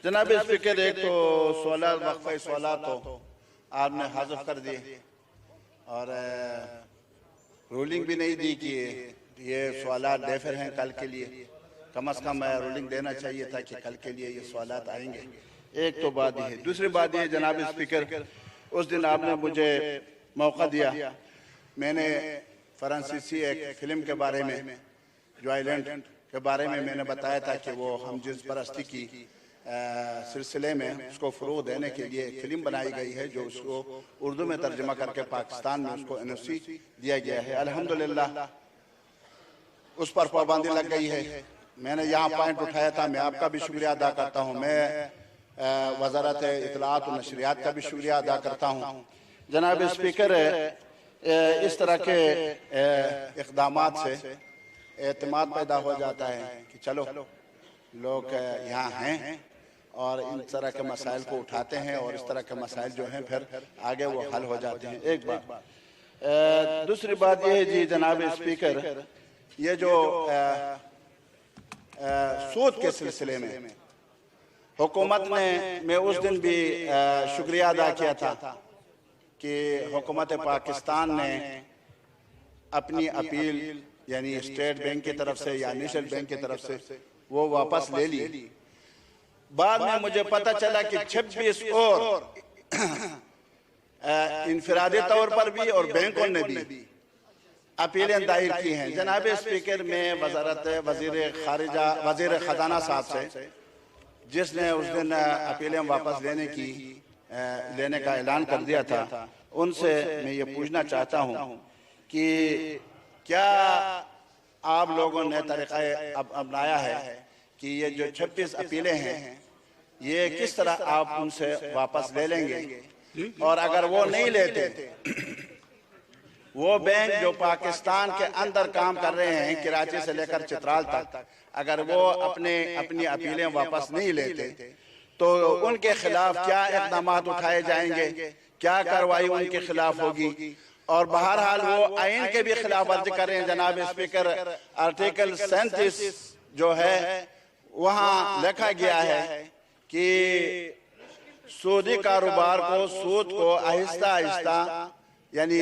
جناب اسپیکر، ایک تو سوالات وقفہ سوالات تو آپ نے حذف کر دیے اور رولنگ بھی نہیں دی کہ یہ سوالات ڈیفر ہیں کل کے لیے. کم از کم رولنگ دینا چاہیے تھا کہ کل کے لیے یہ سوالات آئیں گے. ایک تو بات یہ ہے. دوسری بات یہ جناب اسپیکر، اس دن آپ نے مجھے موقع دیا، میں نے فرانسیسی ایک فلم کے بارے میں، جو آئیلینڈ کے بارے میں نے بتایا تھا کہ وہ ہم جنس پرستی کی سلسلے میں اس کو فروغ دینے کے لیے ایک فلم بنائی گئی ہے، جو اس کو اردو میں ترجمہ کر کے پاکستان میں اس کو NOC دیا گیا ہے. الحمدللہ اس پر پابندی لگ گئی ہے. میں نے یہاں پوائنٹ اٹھایا تھا. میں آپ کا بھی شکریہ ادا کرتا ہوں. میں وزارت اطلاعات و نشریات کا بھی شکریہ ادا کرتا ہوں. جناب اسپیکر، اس طرح کے اقدامات سے اعتماد پیدا ہو جاتا ہے کہ چلو لوگ یہاں ہیں اور ان طرح کے مسائل کو اٹھاتے ہیں اور اس طرح کے مسائل جو ہیں پھر آگے وہ حل ہو جاتے ہیں. ایک بات. دوسری بات یہ ہے جی جناب اسپیکر، یہ جو سود کے سلسلے میں حکومت نے، میں اس دن بھی شکریہ ادا کیا تھا کہ حکومت پاکستان نے اپنی اپیل یعنی اسٹیٹ بینک کی طرف سے یا نیشنل بینک کی طرف سے وہ واپس لے لی. بعد میں مجھے پتہ چلا کہ 26 اور انفرادی طور پر بھی اور بینکوں نے بھی اپیلیں دائر کی ہیں. جناب اسپیکر، میں وزیر خزانہ صاحب سے، جس نے اس دن اپیلیں واپس لینے کا اعلان کر دیا تھا، ان سے میں یہ پوچھنا چاہتا ہوں کہ کیا آپ لوگوں نے طریقہ اپنایا ہے کہ یہ جو 26 اپیلیں ہیں یہ کس طرح آپ ان سے واپس لے لیں گے؟ اور اگر وہ نہیں لیتے، وہ بینک جو پاکستان کے اندر کام کر رہے ہیں کراچی سے لے کر چترال تک، اگر وہ اپنی اپیلیں واپس نہیں لیتے تو ان کے خلاف کیا اقدامات اٹھائے جائیں گے؟ کیا کارروائی ان کے خلاف ہوگی؟ اور بہرحال وہ آئین کے بھی خلاف ورزی کر رہے ہیں. جناب اسپیکر، آرٹیکل 37 جو ہے وہاں لکھا گیا ہے کہ سودی کاروبار کو، سود کو آہستہ آہستہ یعنی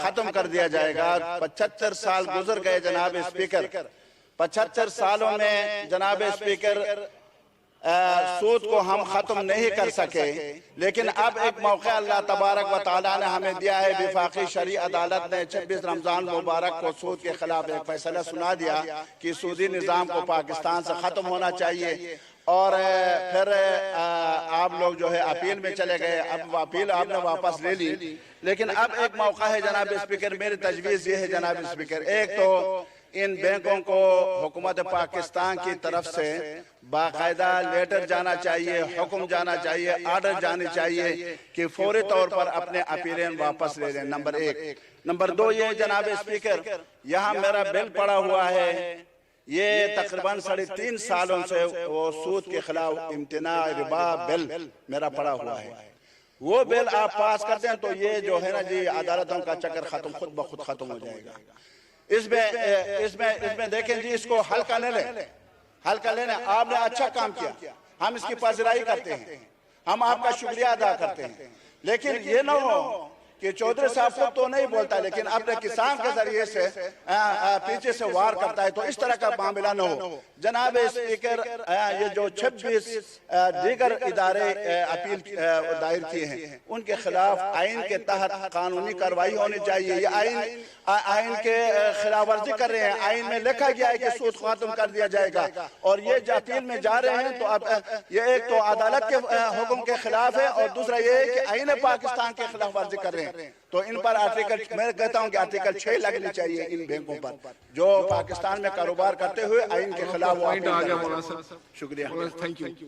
ختم کر دیا جائے گا. 75 سال گزر گئے جناب اسپیکر. 75 سالوں میں جناب اسپیکر سود کو ہم ختم نہیں کر سکے، لیکن اب ایک موقع اللہ تبارک و تعالیٰ نے ہمیں دیا ہے. وفاقی شرعی عدالت نے 26 رمضان مبارک کو سود کے خلاف ایک فیصلہ سنا دیا کہ سودی نظام کو پاکستان سے ختم ہونا چاہیے. اور پھر آپ لوگ جو ہے اپیل میں چلے گئے. اب اپیل آپ نے واپس لے لی، لیکن اب ایک موقع ہے جناب اسپیکر. میری تجویز یہ ہے جناب اسپیکر، ایک تو ان بینکوں کو حکومت پاکستان کی طرف سے باقاعدہ لیٹر جانا چاہیے، حکم جانا چاہیے، آرڈر جانے چاہیے کہ فوری طور پر اپنے اپیلیں واپس لے لیں. نمبر 1. نمبر 2 یہ جناب اسپیکر، یہاں میرا بل پڑا ہوا ہے. یہ تقریباً 3.5 سالوں سے وہ سود کے خلاف امتناع ربا بل میرا پڑا ہوا ہے. وہ بل آپ پاس کرتے ہیں تو یہ جو ہے نا جی عدالتوں کا چکر خود بخود ختم ہو جائے گا. اس میں دیکھیں جی، اس کو ہلکا لے لیں. آپ نے اچھا کام کیا، ہم اس کی پذیرائی کرتے ہیں، ہم آپ کا شکریہ ادا کرتے ہیں. لیکن یہ نہ ہو کہ چودھری صاحب خود تو نہیں بولتا لیکن اپنے کسان کے ذریعے سے پیچھے سے وار کرتا ہے، تو اس طرح کا معاملہ نہ ہو. جناب اسپیکر، یہ جو 26 دیگر ادارے اپیل دائر کیے ہیں ان کے خلاف آئین کے تحت قانونی کارروائی ہونی چاہیے. یہ آئین کے خلاف ورزی کر رہے ہیں. آئین میں لکھا گیا ہے کہ سود ختم کر دیا جائے گا، اور یہ جو اپیل میں جا رہے ہیں تو اب یہ ایک تو عدالت کے حکم کے خلاف ہے، اور دوسرا یہ ہے کہ آئین پاکستان کے خلاف ورزی کر رہے ہیں. تو ان پر میں کہتا ہوں کہ آرٹیکل 6 لگنی چاہیے ان بینکوں پر جو پاکستان میں کاروبار کرتے ہوئے آئین کے خلاف. پوائنٹ آ گیا مولانا صاحب. شکریہ. Thank you.